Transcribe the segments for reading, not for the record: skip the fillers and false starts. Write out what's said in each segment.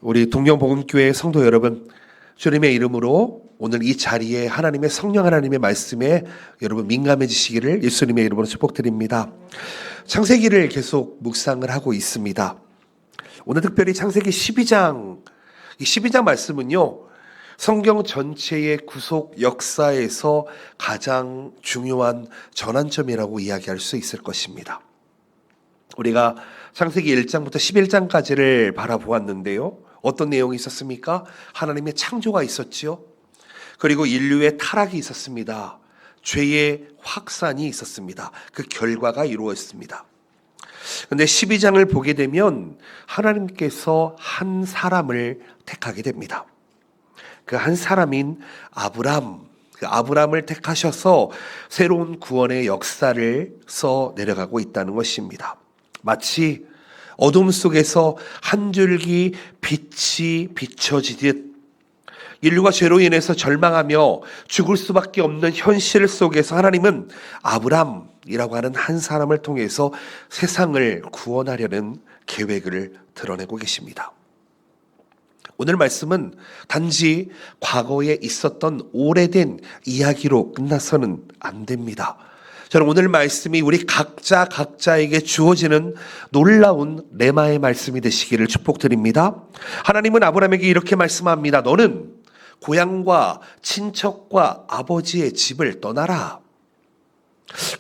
우리 동경복음교회 성도 여러분, 주님의 이름으로 오늘 이 자리에 하나님의 성령 하나님의 말씀에 여러분 민감해지시기를 예수님의 이름으로 축복드립니다. 창세기를 계속 묵상을 하고 있습니다. 오늘 특별히 창세기 12장, 이 12장 말씀은요, 성경 전체의 구속 역사에서 가장 중요한 전환점이라고 이야기할 수 있을 것입니다. 우리가 창세기 1장부터 11장까지를 바라보았는데요. 어떤 내용이 있었습니까? 하나님의 창조가 있었지요. 그리고 인류의 타락이 있었습니다. 죄의 확산이 있었습니다. 그 결과가 이루어졌습니다. 그런데 12장을 보게 되면 하나님께서 한 사람을 택하게 됩니다. 그 한 사람인 아브람, 그 아브람을 택하셔서 새로운 구원의 역사를 써 내려가고 있다는 것입니다. 마치 어둠 속에서 한 줄기 빛이 비춰지듯 인류가 죄로 인해서 절망하며 죽을 수밖에 없는 현실 속에서 하나님은 아브람이라고 하는 한 사람을 통해서 세상을 구원하려는 계획을 드러내고 계십니다. 오늘 말씀은 단지 과거에 있었던 오래된 이야기로 끝나서는 안 됩니다. 저는 오늘 말씀이 우리 각자에게 주어지는 놀라운 레마의 말씀이 되시기를 축복드립니다. 하나님은 아브라함에게 이렇게 말씀합니다. 너는 고향과 친척과 아버지의 집을 떠나라.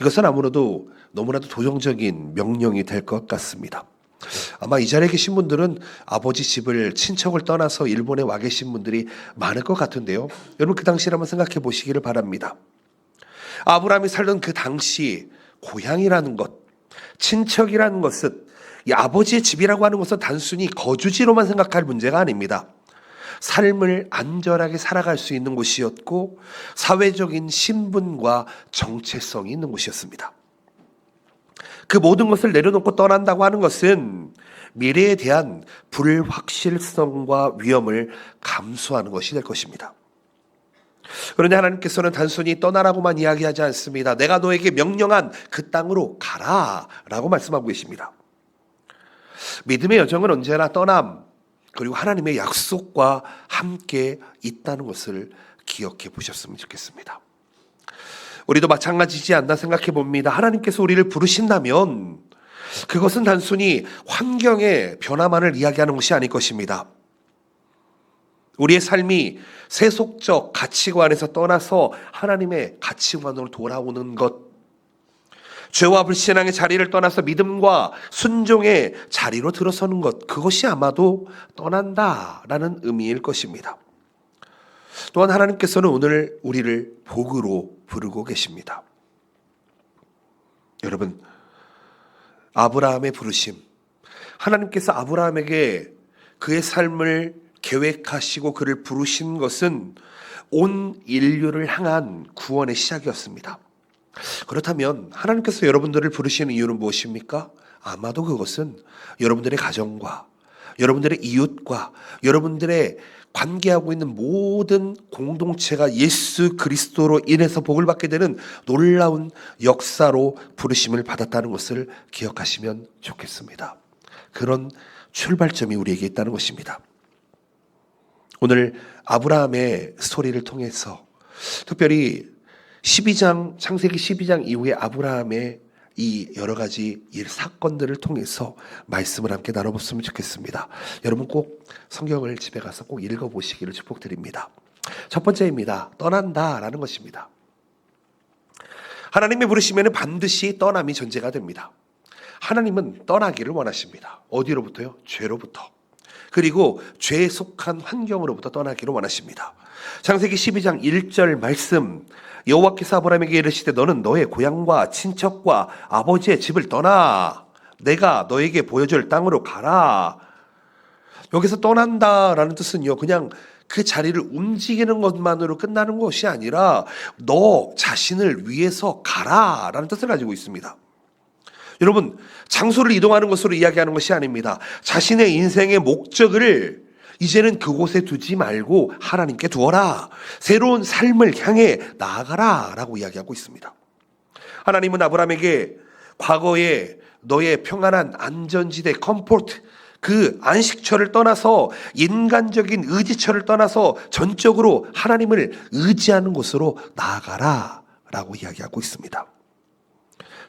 이것은 아무래도 너무나도 도정적인 명령이 될 것 같습니다. 아마 이 자리에 계신 분들은 아버지 집을, 친척을 떠나서 일본에 와 계신 분들이 많을 것 같은데요. 여러분 그 당시를 한번 생각해 보시기를 바랍니다. 아브라함이 살던 그 당시 고향이라는 것, 친척이라는 것은 이 아버지의 집이라고 하는 것은 단순히 거주지로만 생각할 문제가 아닙니다. 삶을 안전하게 살아갈 수 있는 곳이었고 사회적인 신분과 정체성이 있는 곳이었습니다. 그 모든 것을 내려놓고 떠난다고 하는 것은 미래에 대한 불확실성과 위험을 감수하는 것이 될 것입니다. 그런데 하나님께서는 단순히 떠나라고만 이야기하지 않습니다. 내가 너에게 명령한 그 땅으로 가라 라고 말씀하고 계십니다. 믿음의 여정은 언제나 떠남 그리고 하나님의 약속과 함께 있다는 것을 기억해 보셨으면 좋겠습니다. 우리도 마찬가지지 않나 생각해 봅니다. 하나님께서 우리를 부르신다면 그것은 단순히 환경의 변화만을 이야기하는 것이 아닐 것입니다. 우리의 삶이 세속적 가치관에서 떠나서 하나님의 가치관으로 돌아오는 것, 죄와 불신앙의 자리를 떠나서 믿음과 순종의 자리로 들어서는 것, 그것이 아마도 떠난다라는 의미일 것입니다. 또한 하나님께서는 오늘 우리를 복으로 부르고 계십니다. 여러분, 아브라함의 부르심, 하나님께서 아브라함에게 그의 삶을 계획하시고 그를 부르신 것은 온 인류를 향한 구원의 시작이었습니다. 그렇다면 하나님께서 여러분들을 부르시는 이유는 무엇입니까? 아마도 그것은 여러분들의 가정과 여러분들의 이웃과 여러분들의 관계하고 있는 모든 공동체가 예수 그리스도로 인해서 복을 받게 되는 놀라운 역사로 부르심을 받았다는 것을 기억하시면 좋겠습니다. 그런 출발점이 우리에게 있다는 것입니다. 오늘 아브라함의 스토리를 통해서 특별히 창세기 12장 이후에 아브라함의 이 여러 가지 사건들을 통해서 말씀을 함께 나눠봤으면 좋겠습니다. 여러분 꼭 성경을 집에 가서 꼭 읽어보시기를 축복드립니다. 첫 번째입니다. 떠난다라는 것입니다. 하나님의 부르시면 반드시 떠남이 존재가 됩니다. 하나님은 떠나기를 원하십니다. 어디로부터요? 죄로부터. 그리고 죄에 속한 환경으로부터 떠나기를 원하십니다. 창세기 12장 1절 말씀, 여호와께서 아브라함에게 이르시되 너는 너의 고향과 친척과 아버지의 집을 떠나 내가 너에게 보여줄 땅으로 가라. 여기서 떠난다라는 뜻은요, 그냥 그 자리를 움직이는 것만으로 끝나는 것이 아니라 너 자신을 위해서 가라라는 뜻을 가지고 있습니다. 여러분, 장소를 이동하는 것으로 이야기하는 것이 아닙니다. 자신의 인생의 목적을 이제는 그곳에 두지 말고 하나님께 두어라. 새로운 삶을 향해 나아가라 라고 이야기하고 있습니다. 하나님은 아브라함에게 과거에 너의 평안한 안전지대 컴포트, 그 안식처를 떠나서 인간적인 의지처를 떠나서 전적으로 하나님을 의지하는 곳으로 나아가라 라고 이야기하고 있습니다.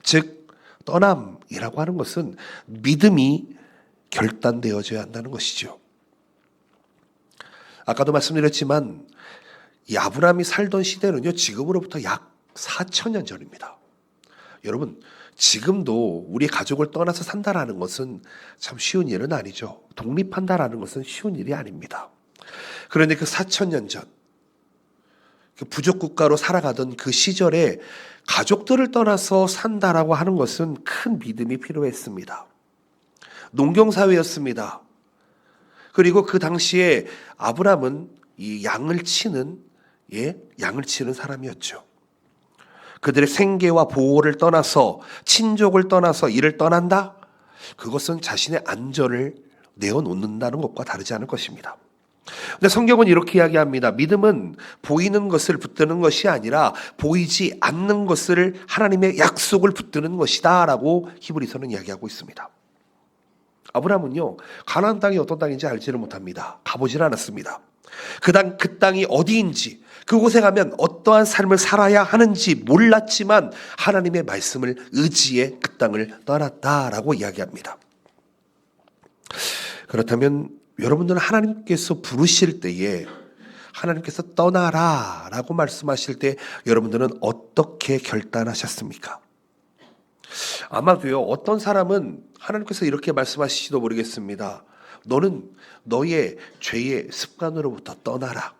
즉 떠남이라고 하는 것은 믿음이 결단되어져야 한다는 것이죠. 아까도 말씀드렸지만 이 아브라함이 살던 시대는요, 지금으로부터 약 4,000년 전입니다. 여러분, 지금도 우리 가족을 떠나서 산다라는 것은 참 쉬운 일은 아니죠. 독립한다라는 것은 쉬운 일이 아닙니다. 그런데 그 4,000년 전, 그 부족 국가로 살아가던 그 시절에 가족들을 떠나서 산다라고 하는 것은 큰 믿음이 필요했습니다. 농경사회였습니다. 그리고 그 당시에 아브람은 이 양을 치는 사람이었죠. 그들의 생계와 보호를 떠나서 친족을 떠나서 이를 떠난다? 그것은 자신의 안전을 내어놓는다는 것과 다르지 않을 것입니다. 근데 성경은 이렇게 이야기합니다. 믿음은 보이는 것을 붙드는 것이 아니라 보이지 않는 것을 하나님의 약속을 붙드는 것이다 라고 히브리서는 이야기하고 있습니다. 아브라함은요, 가나안 땅이 어떤 땅인지 알지를 못합니다. 가보질 않았습니다. 그 땅이 어디인지, 그곳에 가면 어떠한 삶을 살아야 하는지 몰랐지만 하나님의 말씀을 의지해 그 땅을 떠났다라고 이야기합니다. 그렇다면 여러분들은 하나님께서 부르실 때에, 하나님께서 떠나라 라고 말씀하실 때 여러분들은 어떻게 결단하셨습니까? 아마도요, 어떤 사람은 하나님께서 이렇게 말씀하실지도 모르겠습니다. 너는 너의 죄의 습관으로부터 떠나라.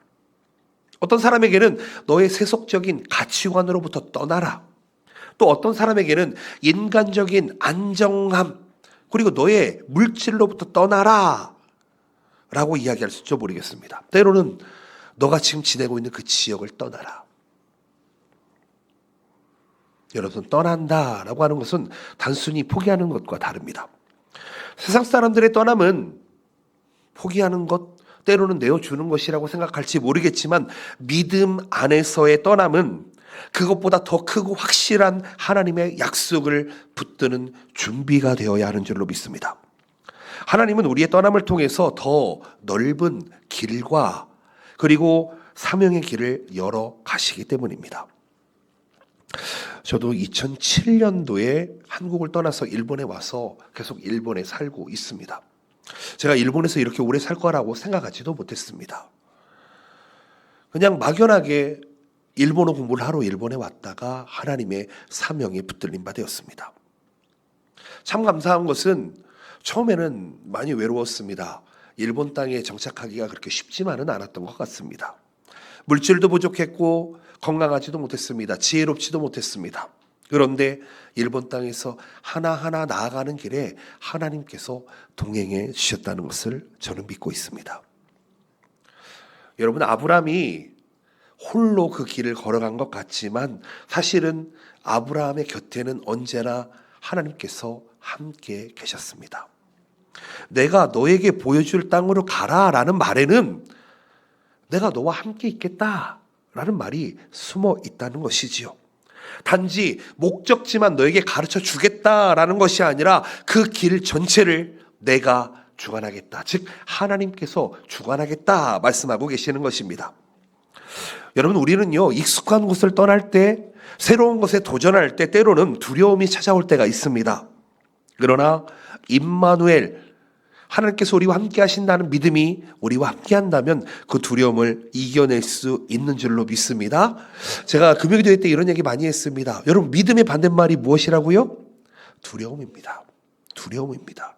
어떤 사람에게는 너의 세속적인 가치관으로부터 떠나라. 또 어떤 사람에게는 인간적인 안정함, 그리고 너의 물질로부터 떠나라 라고 이야기할 수 있을지 모르겠습니다. 때로는 너가 지금 지내고 있는 그 지역을 떠나라. 여러분, 떠난다라고 하는 것은 단순히 포기하는 것과 다릅니다. 세상 사람들의 떠남은 포기하는 것, 때로는 내어주는 것이라고 생각할지 모르겠지만 믿음 안에서의 떠남은 그것보다 더 크고 확실한 하나님의 약속을 붙드는 준비가 되어야 하는 줄로 믿습니다. 하나님은 우리의 떠남을 통해서 더 넓은 길과 그리고 사명의 길을 열어 가시기 때문입니다. 저도 2007년도에 한국을 떠나서 일본에 와서 계속 일본에 살고 있습니다. 제가 일본에서 이렇게 오래 살 거라고 생각하지도 못했습니다. 그냥 막연하게 일본어 공부를 하러 일본에 왔다가 하나님의 사명에 붙들린 바 되었습니다. 참 감사한 것은 처음에는 많이 외로웠습니다. 일본 땅에 정착하기가 그렇게 쉽지만은 않았던 것 같습니다. 물질도 부족했고 건강하지도 못했습니다. 지혜롭지도 못했습니다. 그런데 일본 땅에서 하나하나 나아가는 길에 하나님께서 동행해 주셨다는 것을 저는 믿고 있습니다. 여러분, 아브라함이 홀로 그 길을 걸어간 것 같지만 사실은 아브라함의 곁에는 언제나 하나님께서 함께 계셨습니다. 내가 너에게 보여줄 땅으로 가라라는 말에는 내가 너와 함께 있겠다라는 말이 숨어 있다는 것이지요. 단지 목적지만 너에게 가르쳐 주겠다라는 것이 아니라 그 길 전체를 내가 주관하겠다. 즉 하나님께서 주관하겠다 말씀하고 계시는 것입니다. 여러분, 우리는요, 익숙한 곳을 떠날 때, 새로운 것에 도전할 때 때로는 두려움이 찾아올 때가 있습니다. 그러나 임마누엘, 하나님께서 우리와 함께 하신다는 믿음이 우리와 함께 한다면 그 두려움을 이겨낼 수 있는 줄로 믿습니다. 제가 금요일교회 때 이런 얘기 많이 했습니다. 여러분, 믿음의 반대말이 무엇이라고요? 두려움입니다. 두려움입니다.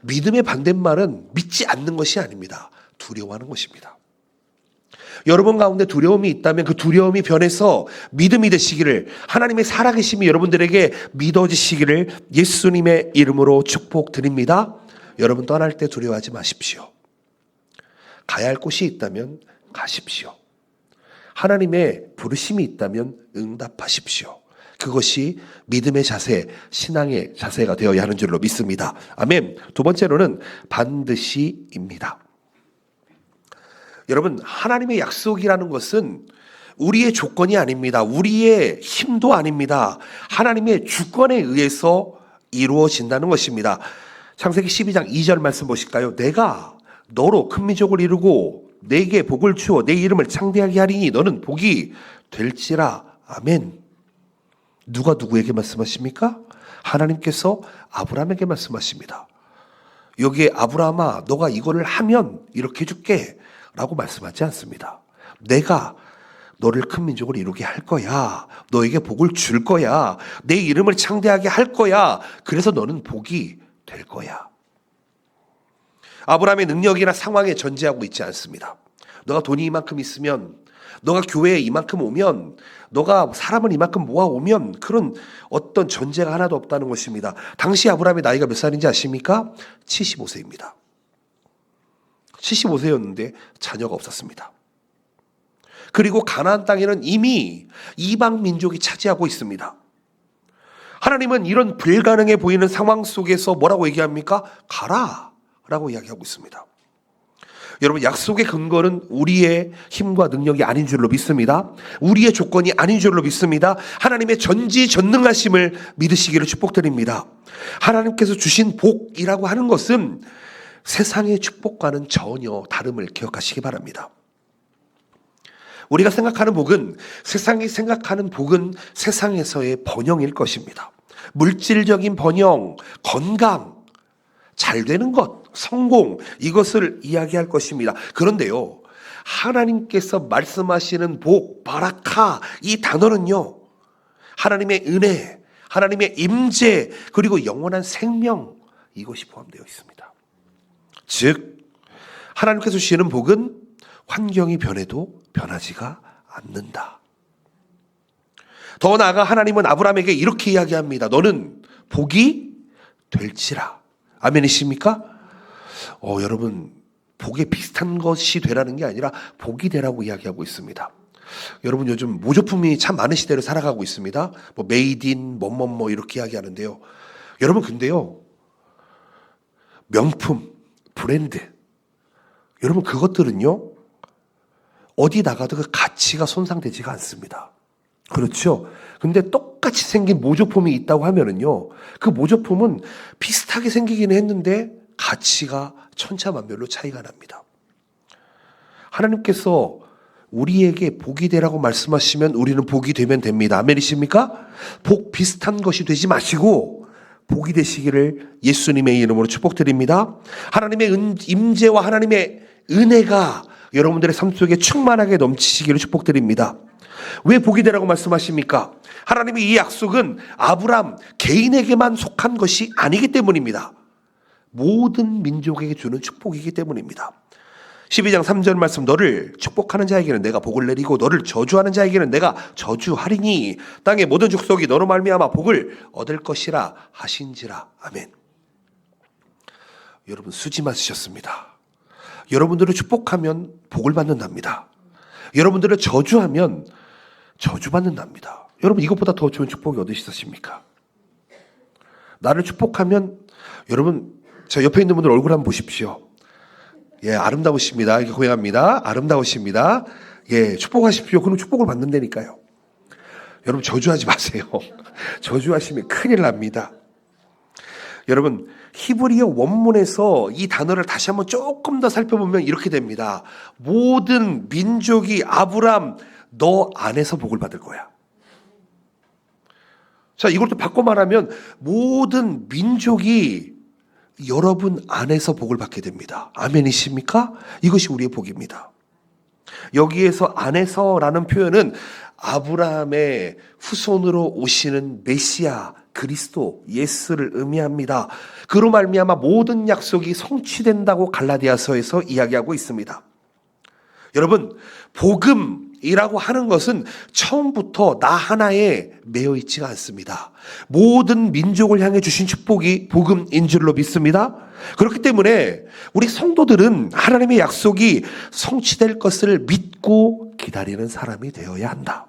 믿음의 반대말은 믿지 않는 것이 아닙니다. 두려워하는 것입니다. 여러분 가운데 두려움이 있다면 그 두려움이 변해서 믿음이 되시기를, 하나님의 살아계심이 여러분들에게 믿어지시기를 예수님의 이름으로 축복드립니다. 여러분, 떠날 때 두려워하지 마십시오. 가야 할 곳이 있다면 가십시오. 하나님의 부르심이 있다면 응답하십시오. 그것이 믿음의 자세, 신앙의 자세가 되어야 하는 줄로 믿습니다. 아멘. 두 번째로는 반드시입니다. 여러분, 하나님의 약속이라는 것은 우리의 조건이 아닙니다. 우리의 힘도 아닙니다. 하나님의 주권에 의해서 이루어진다는 것입니다. 창세기 12장 2절 말씀 보실까요? 내가 너로 큰 민족을 이루고 내게 복을 주어 내 이름을 창대하게 하리니 너는 복이 될지라. 아멘. 누가 누구에게 말씀하십니까? 하나님께서 아브라함에게 말씀하십니다. 여기에 아브라함아 너가 이거를 하면 이렇게 해줄게 라고 말씀하지 않습니다. 내가 너를 큰 민족을 이루게 할 거야. 너에게 복을 줄 거야. 내 이름을 창대하게 할 거야. 그래서 너는 복이 될 거야. 아브라함의 능력이나 상황에 전제하고 있지 않습니다. 너가 돈이 이만큼 있으면, 너가 교회에 이만큼 오면, 너가 사람을 이만큼 모아오면 그런 어떤 전제가 하나도 없다는 것입니다. 당시 아브라함의 나이가 몇 살인지 아십니까? 75세입니다. 75세였는데 자녀가 없었습니다. 그리고 가나안 땅에는 이미 이방 민족이 차지하고 있습니다. 하나님은 이런 불가능해 보이는 상황 속에서 뭐라고 얘기합니까? 가라 라고 이야기하고 있습니다. 여러분, 약속의 근거는 우리의 힘과 능력이 아닌 줄로 믿습니다. 우리의 조건이 아닌 줄로 믿습니다. 하나님의 전지전능하심을 믿으시기를 축복드립니다. 하나님께서 주신 복이라고 하는 것은 세상의 축복과는 전혀 다름을 기억하시기 바랍니다. 우리가 생각하는 복은, 세상이 생각하는 복은 세상에서의 번영일 것입니다. 물질적인 번영, 건강, 잘 되는 것, 성공, 이것을 이야기할 것입니다. 그런데요, 하나님께서 말씀하시는 복, 바라카, 이 단어는요, 하나님의 은혜, 하나님의 임재, 그리고 영원한 생명, 이것이 포함되어 있습니다. 즉, 하나님께서 주시는 복은 환경이 변해도 변하지가 않는다. 더 나아가 하나님은 아브라함에게 이렇게 이야기합니다. 너는 복이 될지라. 아멘이십니까? 여러분, 복에 비슷한 것이 되라는 게 아니라 복이 되라고 이야기하고 있습니다. 여러분, 요즘 모조품이 참 많은 시대를 살아가고 있습니다. 뭐 메이드 인 뭐뭐뭐 이렇게 이야기하는데요. 여러분, 근데요, 명품, 브랜드, 여러분, 그것들은요, 어디 나가도 그 가치가 손상되지가 않습니다. 그렇죠? 근데 똑같이 생긴 모조품이 있다고 하면은요, 그 모조품은 비슷하게 생기긴 했는데 가치가 천차만별로 차이가 납니다. 하나님께서 우리에게 복이 되라고 말씀하시면 우리는 복이 되면 됩니다. 아멘이십니까? 복 비슷한 것이 되지 마시고 복이 되시기를 예수님의 이름으로 축복드립니다. 하나님의 임재와 하나님의 은혜가 여러분들의 삶 속에 충만하게 넘치시기를 축복드립니다. 왜 복이 되라고 말씀하십니까? 하나님의 이 약속은 아브람 개인에게만 속한 것이 아니기 때문입니다. 모든 민족에게 주는 축복이기 때문입니다. 12장 3절 말씀, 너를 축복하는 자에게는 내가 복을 내리고 너를 저주하는 자에게는 내가 저주하리니 땅의 모든 족속이 너로 말미암아 복을 얻을 것이라 하신지라. 아멘. 여러분, 수지 맞으셨습니다. 여러분들을 축복하면 복을 받는답니다. 여러분들을 저주하면 저주받는답니다. 여러분, 이것보다 더 좋은 축복이 어디 있으십니까? 나를 축복하면, 여러분, 저 옆에 있는 분들 얼굴 한번 보십시오. 예, 아름다우십니다. 이렇게 고행합니다. 아름다우십니다. 예, 축복하십시오. 그럼 축복을 받는다니까요. 여러분, 저주하지 마세요. 저주하시면 큰일 납니다. 여러분, 히브리어 원문에서 이 단어를 다시 한번 조금 더 살펴보면 이렇게 됩니다. 모든 민족이 아브람 너 안에서 복을 받을 거야. 자, 이걸 또 바꿔 말하면 모든 민족이 여러분 안에서 복을 받게 됩니다. 아멘이십니까? 이것이 우리의 복입니다. 여기에서 안에서라는 표현은 아브라함의 후손으로 오시는 메시아 그리스도 예수를 의미합니다. 그로 말미암아 모든 약속이 성취된다고 갈라디아서에서 이야기하고 있습니다. 여러분, 복음이라고 하는 것은 처음부터 나 하나에 매여 있지가 않습니다. 모든 민족을 향해 주신 축복이 복음인 줄로 믿습니다. 그렇기 때문에 우리 성도들은 하나님의 약속이 성취될 것을 믿고 기다리는 사람이 되어야 한다.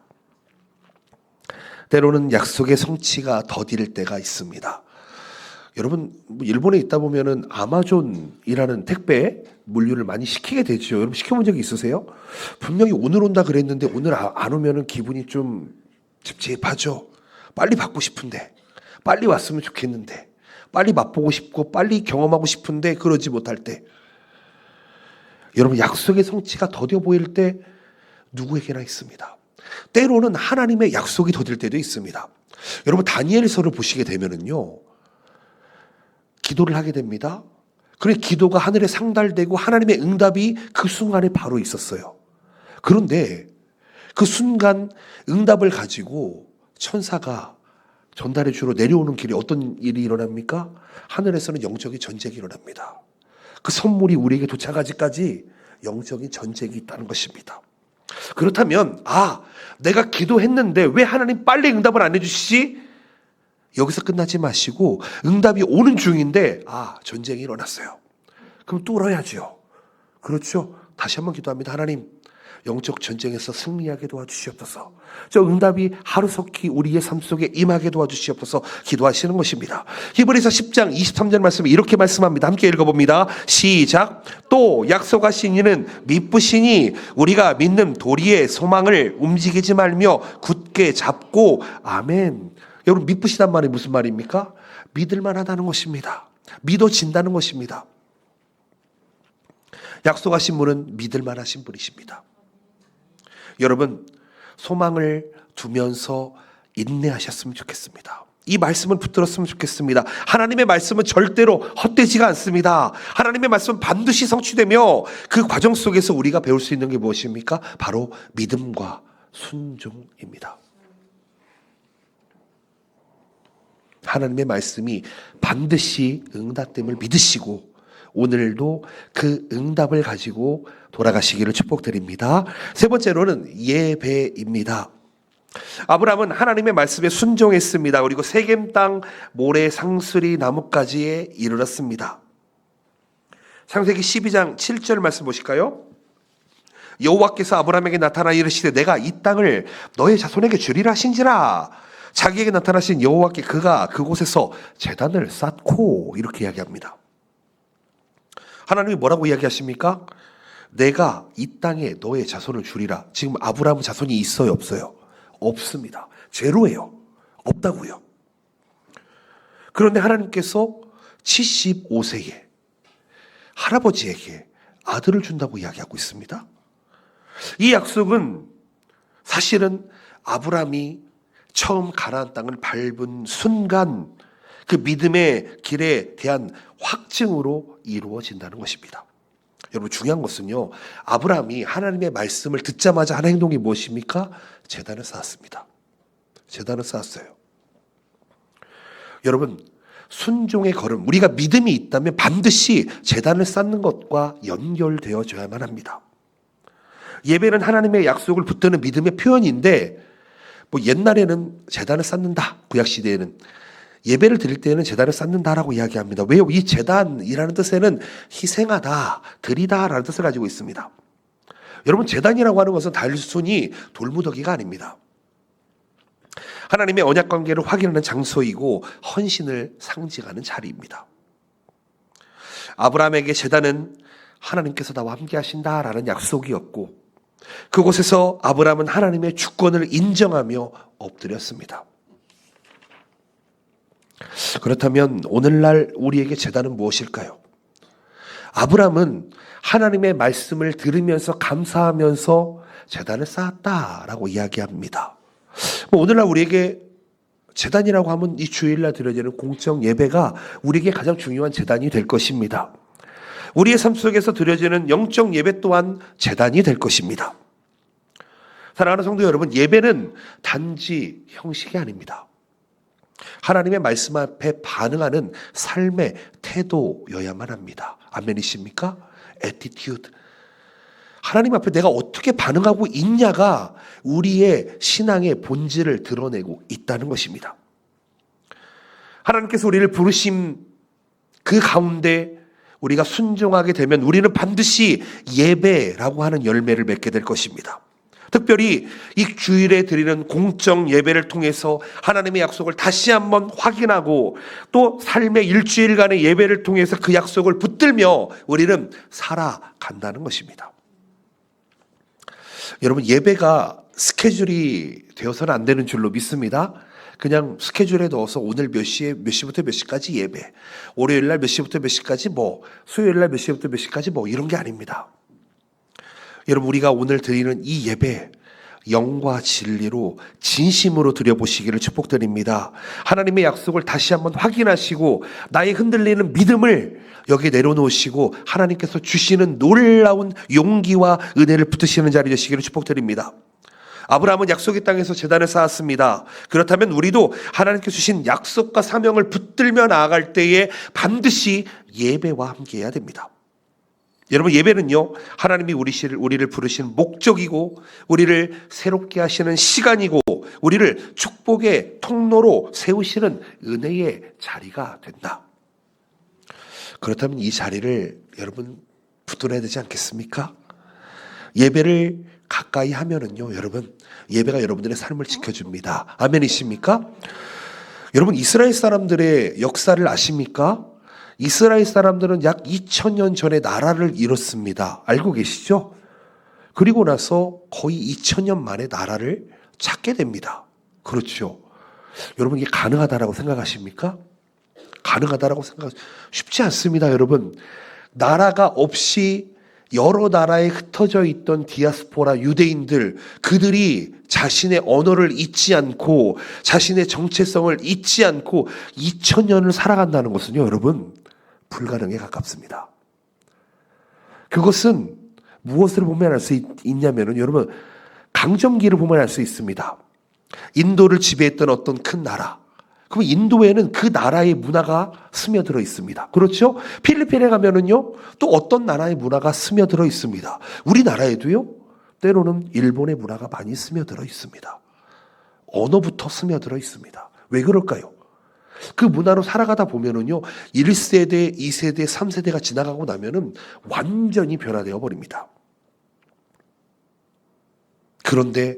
때로는 약속의 성취가 더딜 때가 있습니다. 여러분, 일본에 있다 보면은 아마존이라는 택배 물류를 많이 시키게 되죠. 여러분, 시켜본 적이 있으세요? 분명히 오늘 온다 그랬는데 오늘 안 오면은 기분이 좀 찝찝하죠. 빨리 받고 싶은데, 빨리 왔으면 좋겠는데, 빨리 맛보고 싶고 빨리 경험하고 싶은데 그러지 못할 때, 여러분 약속의 성취가 더뎌 보일 때 누구에게나 있습니다. 때로는 하나님의 약속이 더딜 때도 있습니다. 여러분 다니엘서를 보시게 되면은요, 기도를 하게 됩니다. 그래 기도가 하늘에 상달되고 하나님의 응답이 그 순간에 바로 있었어요. 그런데 그 순간 응답을 가지고 천사가 전달해 주러 내려오는 길에 어떤 일이 일어납니까? 하늘에서는 영적인 전쟁이 일어납니다. 그 선물이 우리에게 도착하기까지 영적인 전쟁이 있다는 것입니다. 그렇다면 내가 기도했는데 왜 하나님 빨리 응답을 안 해주시지? 여기서 끝나지 마시고 응답이 오는 중인데 전쟁이 일어났어요. 그럼 뚫어야죠. 그렇죠? 다시 한번 기도합니다. 하나님, 영적 전쟁에서 승리하게 도와주시옵소서. 저 응답이 하루속히 우리의 삶 속에 임하게 도와주시옵소서 기도하시는 것입니다. 히브리서 10장 23절 말씀에 이렇게 말씀합니다. 함께 읽어봅니다. 시작. 또 약속하신 이는 미쁘시니 우리가 믿는 도리의 소망을 움직이지 말며 굳게 잡고. 아멘. 여러분 미쁘시단 말이 무슨 말입니까? 믿을만하다는 것입니다. 믿어진다는 것입니다. 약속하신 분은 믿을만하신 분이십니다. 여러분 소망을 두면서 인내하셨으면 좋겠습니다. 이 말씀을 붙들었으면 좋겠습니다. 하나님의 말씀은 절대로 헛되지가 않습니다. 하나님의 말씀은 반드시 성취되며 그 과정 속에서 우리가 배울 수 있는 게 무엇입니까? 바로 믿음과 순종입니다. 하나님의 말씀이 반드시 응답됨을 믿으시고 오늘도 그 응답을 가지고 돌아가시기를 축복드립니다. 세 번째로는 예배입니다. 아브라함은 하나님의 말씀에 순종했습니다. 그리고 세겜 땅 모래 상수리 나무까지에 이르렀습니다. 창세기 12장 7절 말씀 보실까요? 여호와께서 아브라함에게 나타나 이르시되 내가 이 땅을 너의 자손에게 주리라 하신지라. 자기에게 나타나신 여호와께 그가 그곳에서 제단을 쌓고 이렇게 이야기합니다. 하나님이 뭐라고 이야기하십니까? 내가 이 땅에 너의 자손을 주리라. 지금 아브라함 자손이 있어요, 없어요? 없습니다. 제로예요. 없다고요. 그런데 하나님께서 75세에 할아버지에게 아들을 준다고 이야기하고 있습니다. 이 약속은 사실은 아브라함이 처음 가나안 땅을 밟은 순간 그 믿음의 길에 대한 확증으로 이루어진다는 것입니다. 여러분 중요한 것은요, 아브라함이 하나님의 말씀을 듣자마자 한 행동이 무엇입니까? 제단을 쌓았습니다. 제단을 쌓았어요. 여러분 순종의 걸음, 우리가 믿음이 있다면 반드시 제단을 쌓는 것과 연결되어져야만 합니다. 예배는 하나님의 약속을 붙드는 믿음의 표현인데, 옛날에는 제단을 쌓는다, 구약시대에는 예배를 드릴 때는 제단을 쌓는다라고 이야기합니다. 왜요? 이 제단이라는 뜻에는 희생하다, 드리다라는 뜻을 가지고 있습니다. 여러분 제단이라고 하는 것은 단순히 돌무더기가 아닙니다. 하나님의 언약관계를 확인하는 장소이고 헌신을 상징하는 자리입니다. 아브라함에게 제단은 하나님께서 나와 함께 하신다라는 약속이었고, 그곳에서 아브라함은 하나님의 주권을 인정하며 엎드렸습니다. 그렇다면 오늘날 우리에게 제단은 무엇일까요? 아브라함은 하나님의 말씀을 들으면서 감사하면서 제단을 쌓았다라고 이야기합니다. 오늘날 우리에게 제단이라고 하면 이 주일날 드려지는 공적 예배가 우리에게 가장 중요한 제단이 될 것입니다. 우리의 삶 속에서 드려지는 영적 예배 또한 제단이 될 것입니다. 사랑하는 성도 여러분, 예배는 단지 형식이 아닙니다. 하나님의 말씀 앞에 반응하는 삶의 태도여야만 합니다. 아멘이십니까? attitude. 하나님 앞에 내가 어떻게 반응하고 있냐가 우리의 신앙의 본질을 드러내고 있다는 것입니다. 하나님께서 우리를 부르신 그 가운데 우리가 순종하게 되면 우리는 반드시 예배라고 하는 열매를 맺게 될 것입니다. 특별히 이 주일에 드리는 공적 예배를 통해서 하나님의 약속을 다시 한번 확인하고 또 삶의 일주일간의 예배를 통해서 그 약속을 붙들며 우리는 살아간다는 것입니다. 여러분 예배가 스케줄이 되어서는 안 되는 줄로 믿습니다. 그냥 스케줄에 넣어서 오늘 몇 시에 몇 시부터 몇 시까지 예배, 월요일 날 몇 시부터 몇 시까지 수요일 날 몇 시부터 몇 시까지 이런 게 아닙니다. 여러분, 우리가 오늘 드리는 이 예배, 영과 진리로 진심으로 드려보시기를 축복드립니다. 하나님의 약속을 다시 한번 확인하시고 나의 흔들리는 믿음을 여기에 내려놓으시고 하나님께서 주시는 놀라운 용기와 은혜를 붙드시는 자리 되시기를 축복드립니다. 아브라함은 약속의 땅에서 제단을 쌓았습니다. 그렇다면 우리도 하나님께서 주신 약속과 사명을 붙들며 나아갈 때에 반드시 예배와 함께 해야 됩니다. 여러분, 예배는요, 하나님이 우리를 부르신 목적이고 우리를 새롭게 하시는 시간이고 우리를 축복의 통로로 세우시는 은혜의 자리가 된다. 그렇다면 이 자리를 여러분 붙들어야 되지 않겠습니까? 예배를 가까이 하면은요, 여러분, 예배가 여러분들의 삶을 지켜줍니다. 아멘이십니까? 여러분, 이스라엘 사람들의 역사를 아십니까? 이스라엘 사람들은 약 2000년 전에 나라를 이뤘습니다. 알고 계시죠? 그리고 나서 거의 2000년 만에 나라를 찾게 됩니다. 그렇죠. 여러분, 이게 가능하다라고 생각하십니까? 가능하다라고 쉽지 않습니다, 여러분. 나라가 없이 여러 나라에 흩어져 있던 디아스포라 유대인들, 그들이 자신의 언어를 잊지 않고 자신의 정체성을 잊지 않고 2000년을 살아간다는 것은요, 여러분, 불가능에 가깝습니다. 그것은 무엇을 보면 알 수 있냐면은, 여러분, 강점기를 보면 알 수 있습니다. 인도를 지배했던 어떤 큰 나라, 그럼 인도에는 그 나라의 문화가 스며들어 있습니다. 그렇죠? 필리핀에 가면은요, 또 어떤 나라의 문화가 스며들어 있습니다. 우리나라에도요, 때로는 일본의 문화가 많이 스며들어 있습니다. 언어부터 스며들어 있습니다. 왜 그럴까요? 그 문화로 살아가다 보면은요, 1세대, 2세대, 3세대가 지나가고 나면은 완전히 변화되어 버립니다. 그런데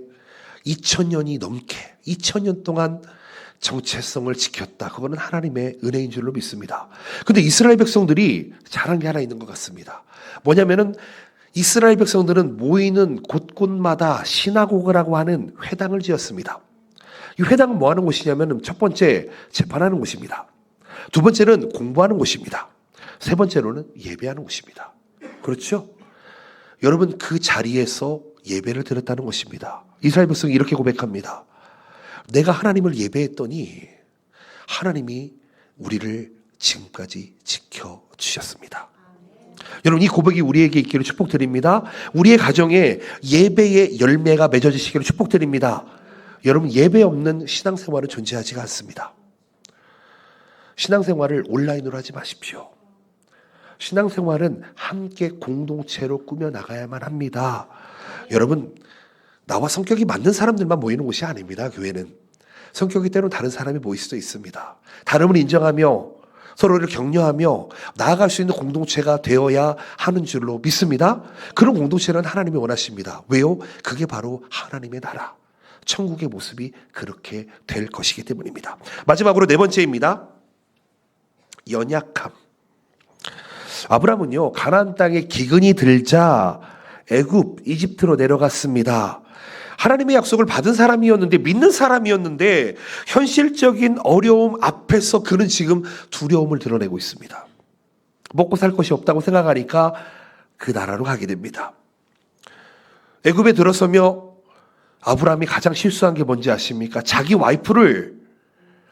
2000년이 넘게, 2000년 동안 정체성을 지켰다. 그거는 하나님의 은혜인 줄로 믿습니다. 근데 이스라엘 백성들이 잘한 게 하나 있는 것 같습니다. 뭐냐면은 이스라엘 백성들은 모이는 곳곳마다 시나고그라고 하는 회당을 지었습니다. 이 회당은 뭐 하는 곳이냐면 첫 번째 재판하는 곳입니다. 두 번째는 공부하는 곳입니다. 세 번째로는 예배하는 곳입니다. 그렇죠? 여러분, 그 자리에서 예배를 드렸다는 것입니다. 이스라엘 백성이 이렇게 고백합니다. 내가 하나님을 예배했더니 하나님이 우리를 지금까지 지켜주셨습니다. 여러분, 이 고백이 우리에게 있기를 축복드립니다. 우리의 가정에 예배의 열매가 맺어지시기를 축복드립니다. 여러분, 예배 없는 신앙생활은 존재하지가 않습니다. 신앙생활을 온라인으로 하지 마십시오. 신앙생활은 함께 공동체로 꾸며나가야만 합니다. 여러분, 나와 성격이 맞는 사람들만 모이는 곳이 아닙니다. 교회는 성격이 때로는 다른 사람이 모일 수도 있습니다. 다름을 인정하며 서로를 격려하며 나아갈 수 있는 공동체가 되어야 하는 줄로 믿습니다. 그런 공동체는 하나님이 원하십니다. 왜요? 그게 바로 하나님의 나라, 천국의 모습이 그렇게 될 것이기 때문입니다. 마지막으로 네 번째입니다. 연약함. 아브라함은요, 가나안 땅에 기근이 들자 애굽, 이집트로 내려갔습니다. 하나님의 약속을 받은 사람이었는데, 믿는 사람이었는데 현실적인 어려움 앞에서 그는 지금 두려움을 드러내고 있습니다. 먹고 살 것이 없다고 생각하니까 그 나라로 가게 됩니다. 애굽에 들어서며 아브라함이 가장 실수한 게 뭔지 아십니까? 자기 와이프를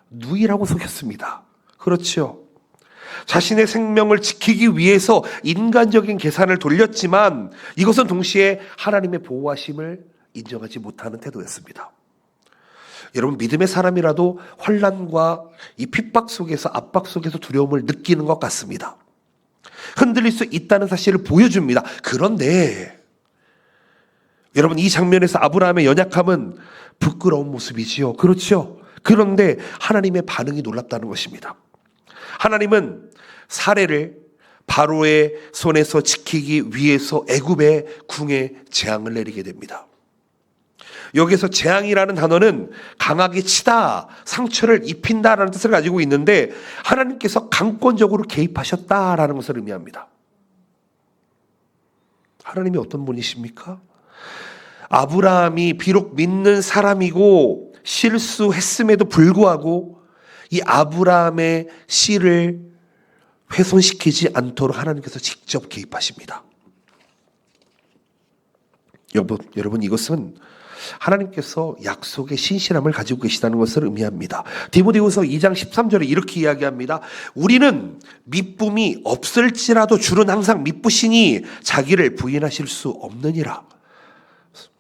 누이라고 속였습니다. 그렇죠. 자신의 생명을 지키기 위해서 인간적인 계산을 돌렸지만 이것은 동시에 하나님의 보호하심을 인정하지 못하는 태도였습니다. 여러분, 믿음의 사람이라도 환난과 이 핍박 속에서, 압박 속에서 두려움을 느끼는 것 같습니다. 흔들릴 수 있다는 사실을 보여줍니다. 그런데 여러분, 이 장면에서 아브라함의 연약함은 부끄러운 모습이지요. 그렇죠? 그런데 하나님의 반응이 놀랍다는 것입니다. 하나님은 사례를 바로의 손에서 지키기 위해서 애굽의 궁에 재앙을 내리게 됩니다. 여기서 재앙이라는 단어는 강하게 치다, 상처를 입힌다라는 뜻을 가지고 있는데 하나님께서 강권적으로 개입하셨다라는 것을 의미합니다. 하나님이 어떤 분이십니까? 아브라함이 비록 믿는 사람이고 실수했음에도 불구하고 이 아브라함의 씨를 훼손시키지 않도록 하나님께서 직접 개입하십니다. 여러분 이것은 하나님께서 약속의 신실함을 가지고 계시다는 것을 의미합니다. 디모데후서 2장 13절에 이렇게 이야기합니다. 우리는 미쁨이 없을지라도 주는 항상 미쁘시니 자기를 부인하실 수 없느니라.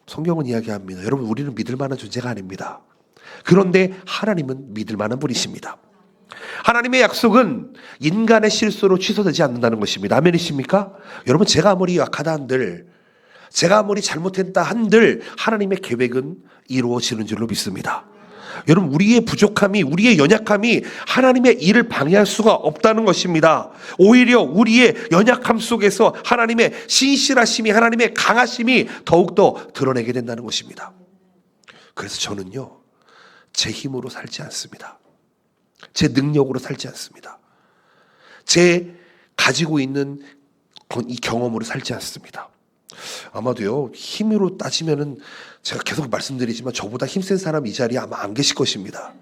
성경은 이야기합니다. 여러분 우리는 믿을 만한 존재가 아닙니다. 그런데 하나님은 믿을 만한 분이십니다. 하나님의 약속은 인간의 실수로 취소되지 않는다는 것입니다. 아멘이십니까? 여러분 제가 아무리 약하다 한들, 제가 아무리 잘못했다 한들 하나님의 계획은 이루어지는 줄로 믿습니다. 여러분 우리의 부족함이, 우리의 연약함이 하나님의 일을 방해할 수가 없다는 것입니다. 오히려 우리의 연약함 속에서 하나님의 신실하심이, 하나님의 강하심이 더욱더 드러내게 된다는 것입니다. 그래서 저는요, 제 힘으로 살지 않습니다. 제 능력으로 살지 않습니다. 제 가지고 있는 이 경험으로 살지 않습니다. 아마도요, 힘으로 따지면은 제가 계속 말씀드리지만 저보다 힘센 사람 이 자리에 아마 안 계실 것입니다.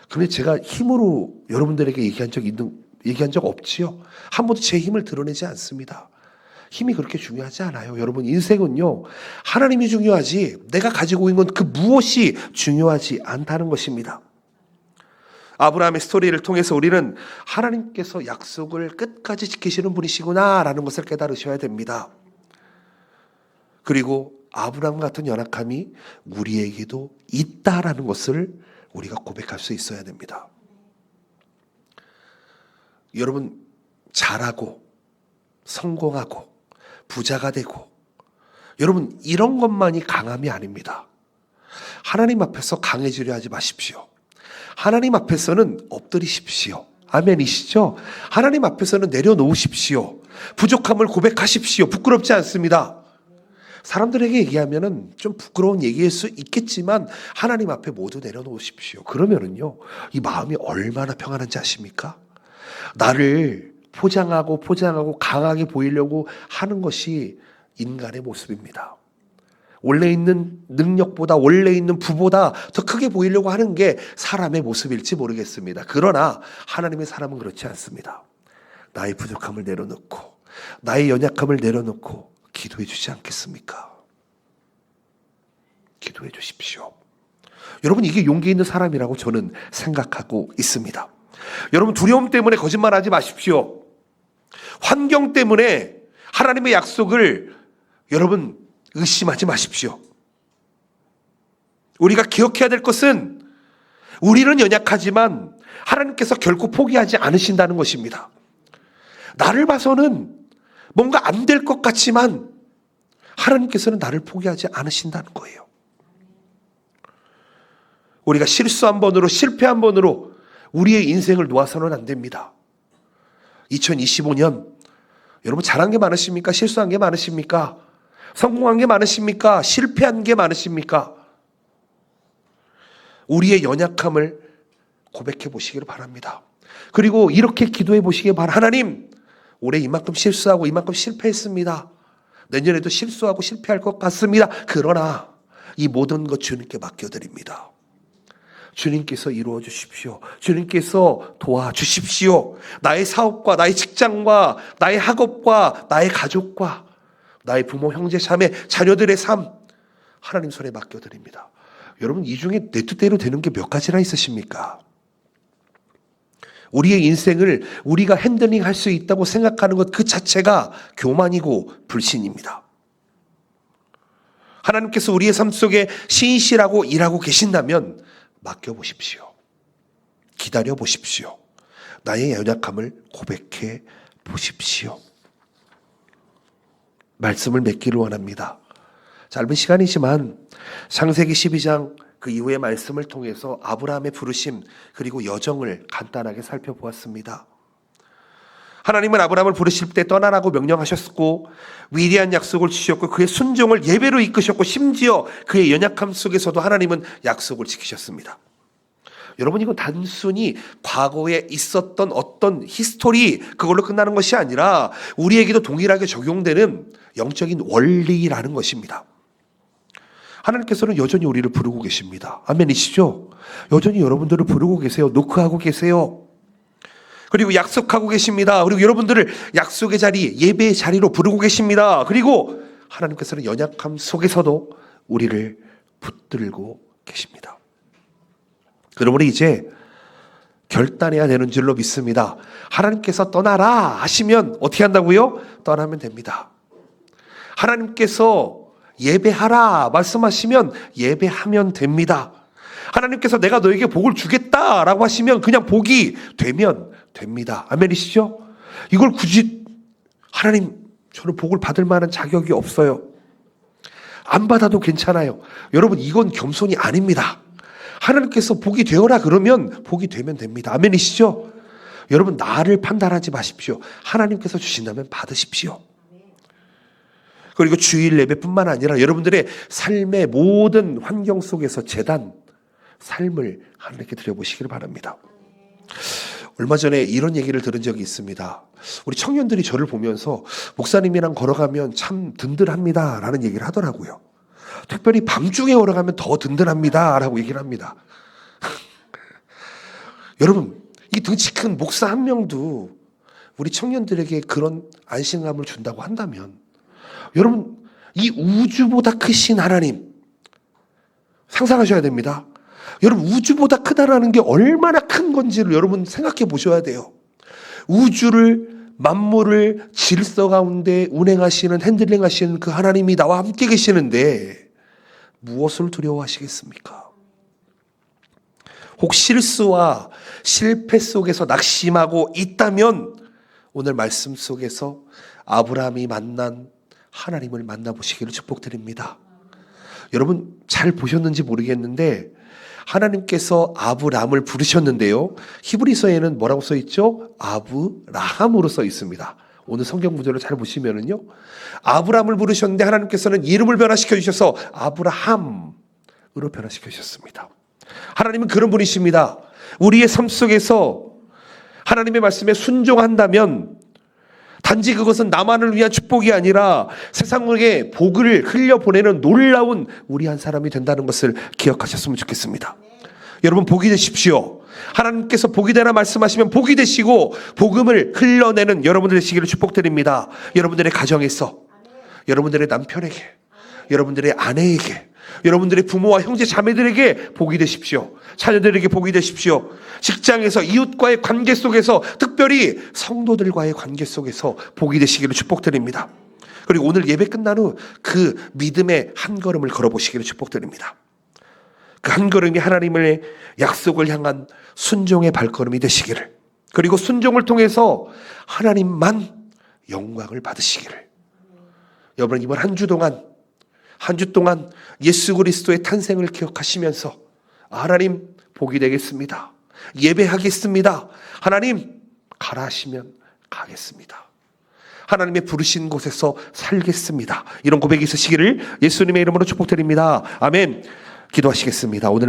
그런데 제가 힘으로 여러분들에게 얘기한 적 없지요? 한 번도 제 힘을 드러내지 않습니다. 힘이 그렇게 중요하지 않아요. 여러분 인생은요, 하나님이 중요하지 내가 가지고 있는 건 그 무엇이 중요하지 않다는 것입니다. 아브라함의 스토리를 통해서 우리는 하나님께서 약속을 끝까지 지키시는 분이시구나라는 것을 깨달으셔야 됩니다. 그리고 아브라함 같은 연약함이 우리에게도 있다라는 것을 우리가 고백할 수 있어야 됩니다. 여러분 잘하고 성공하고 부자가 되고 여러분 이런 것만이 강함이 아닙니다. 하나님 앞에서 강해지려 하지 마십시오. 하나님 앞에서는 엎드리십시오. 아멘이시죠? 하나님 앞에서는 내려놓으십시오. 부족함을 고백하십시오. 부끄럽지 않습니다. 사람들에게 얘기하면은 좀 부끄러운 얘기일 수 있겠지만 하나님 앞에 모두 내려놓으십시오. 그러면은요, 이 마음이 얼마나 평안한지 아십니까? 나를 포장하고 강하게 보이려고 하는 것이 인간의 모습입니다. 원래 있는 능력보다, 원래 있는 부보다 더 크게 보이려고 하는 게 사람의 모습일지 모르겠습니다. 그러나 하나님의 사람은 그렇지 않습니다. 나의 부족함을 내려놓고 나의 연약함을 내려놓고 기도해 주지 않겠습니까? 기도해 주십시오. 여러분 이게 용기 있는 사람이라고 저는 생각하고 있습니다. 여러분 두려움 때문에 거짓말하지 마십시오. 환경 때문에 하나님의 약속을 여러분 의심하지 마십시오. 우리가 기억해야 될 것은 우리는 연약하지만 하나님께서 결코 포기하지 않으신다는 것입니다. 나를 봐서는 뭔가 안 될 것 같지만 하나님께서는 나를 포기하지 않으신다는 거예요. 우리가 실수 한 번으로, 실패 한 번으로 우리의 인생을 놓아서는 안 됩니다. 2025년 여러분 잘한 게 많으십니까? 실수한 게 많으십니까? 성공한 게 많으십니까? 실패한 게 많으십니까? 우리의 연약함을 고백해 보시기를 바랍니다. 그리고 이렇게 기도해 보시기 바랍니다. 하나님, 올해 이만큼 실수하고 이만큼 실패했습니다. 내년에도 실수하고 실패할 것 같습니다. 그러나 이 모든 것 주님께 맡겨드립니다. 주님께서 이루어 주십시오. 주님께서 도와주십시오. 나의 사업과 나의 직장과 나의 학업과 나의 가족과 나의 부모, 형제, 자매, 자녀들의 삶 하나님 손에 맡겨드립니다. 여러분 이 중에 내 뜻대로 되는 게 몇 가지나 있으십니까? 우리의 인생을 우리가 핸들링 할 수 있다고 생각하는 것 그 자체가 교만이고 불신입니다. 하나님께서 우리의 삶 속에 신실하고 일하고 계신다면 맡겨보십시오. 기다려 보십시오. 나의 연약함을 고백해 보십시오. 말씀을 맺기를 원합니다. 짧은 시간이지만 창세기 12장 그 이후의 말씀을 통해서 아브라함의 부르심 그리고 여정을 간단하게 살펴보았습니다. 하나님은 아브라함을 부르실 때 떠나라고 명령하셨고 위대한 약속을 주셨고 그의 순종을 예배로 이끄셨고 심지어 그의 연약함 속에서도 하나님은 약속을 지키셨습니다. 여러분 이건 단순히 과거에 있었던 어떤 히스토리 그걸로 끝나는 것이 아니라 우리에게도 동일하게 적용되는 영적인 원리라는 것입니다. 하나님께서는 여전히 우리를 부르고 계십니다. 아멘이시죠? 여전히 여러분들을 부르고 계세요. 노크하고 계세요. 그리고 약속하고 계십니다. 그리고 여러분들을 약속의 자리, 예배의 자리로 부르고 계십니다. 그리고 하나님께서는 연약함 속에서도 우리를 붙들고 계십니다. 그러므로 이제 결단해야 되는 줄로 믿습니다. 하나님께서 떠나라 하시면 어떻게 한다고요? 떠나면 됩니다. 하나님께서 예배하라 말씀하시면 예배하면 됩니다. 하나님께서 내가 너에게 복을 주겠다라고 하시면 그냥 복이 되면 됩니다. 아멘이시죠? 이걸 굳이 하나님 저는 복을 받을 만한 자격이 없어요. 안 받아도 괜찮아요. 여러분 이건 겸손이 아닙니다. 하나님께서 복이 되어라 그러면 복이 되면 됩니다. 아멘이시죠? 여러분 나를 판단하지 마십시오. 하나님께서 주신다면 받으십시오. 그리고 주일 예배뿐만 아니라 여러분들의 삶의 모든 환경 속에서 제단 삶을 하나님께 드려보시기를 바랍니다. 얼마 전에 이런 얘기를 들은 적이 있습니다. 우리 청년들이 저를 보면서 목사님이랑 걸어가면 참 든든합니다 라는 얘기를 하더라고요. 특별히 밤중에 걸어가면 더 든든합니다 라고 얘기를 합니다. 여러분 이 등치 큰 목사 한 명도 우리 청년들에게 그런 안심감을 준다고 한다면 여러분 이 우주보다 크신 하나님 상상하셔야 됩니다. 여러분 우주보다 크다라는 게 얼마나 큰 건지를 여러분 생각해 보셔야 돼요. 우주를 만물을 질서 가운데 운행하시는 핸들링하시는 그 하나님이 나와 함께 계시는데 무엇을 두려워하시겠습니까? 혹 실수와 실패 속에서 낙심하고 있다면 오늘 말씀 속에서 아브라함이 만난 하나님을 만나보시기를 축복드립니다. 여러분 잘 보셨는지 모르겠는데 하나님께서 아브람을 부르셨는데요. 히브리서에는 뭐라고 써 있죠? 아브라함으로 써 있습니다. 오늘 성경 구절을 잘 보시면은요. 아브람을 부르셨는데 하나님께서는 이름을 변화시켜 주셔서 아브라함으로 변화시켜 주셨습니다. 하나님은 그런 분이십니다. 우리의 삶 속에서 하나님의 말씀에 순종한다면 단지 그것은 나만을 위한 축복이 아니라 세상에 복을 흘려보내는 놀라운 우리 한 사람이 된다는 것을 기억하셨으면 좋겠습니다. 여러분 복이 되십시오. 하나님께서 복이 되라 말씀하시면 복이 되시고 복음을 흘러내는 여러분들 되시기를 축복드립니다. 여러분들의 가정에서, 여러분들의 남편에게, 여러분들의 아내에게, 여러분들의 부모와 형제 자매들에게 복이 되십시오. 자녀들에게 복이 되십시오. 직장에서 이웃과의 관계 속에서 특별히 성도들과의 관계 속에서 복이 되시기를 축복드립니다. 그리고 오늘 예배 끝난 후 그 믿음의 한 걸음을 걸어보시기를 축복드립니다. 그 한 걸음이 하나님의 약속을 향한 순종의 발걸음이 되시기를, 그리고 순종을 통해서 하나님만 영광을 받으시기를. 여러분 이번 한 주 동안 예수 그리스도의 탄생을 기억하시면서 하나님 복이 되겠습니다. 예배하겠습니다. 하나님 가라 하시면 가겠습니다. 하나님의 부르신 곳에서 살겠습니다. 이런 고백이 있으시기를 예수님의 이름으로 축복드립니다. 아멘. 기도하시겠습니다. 오늘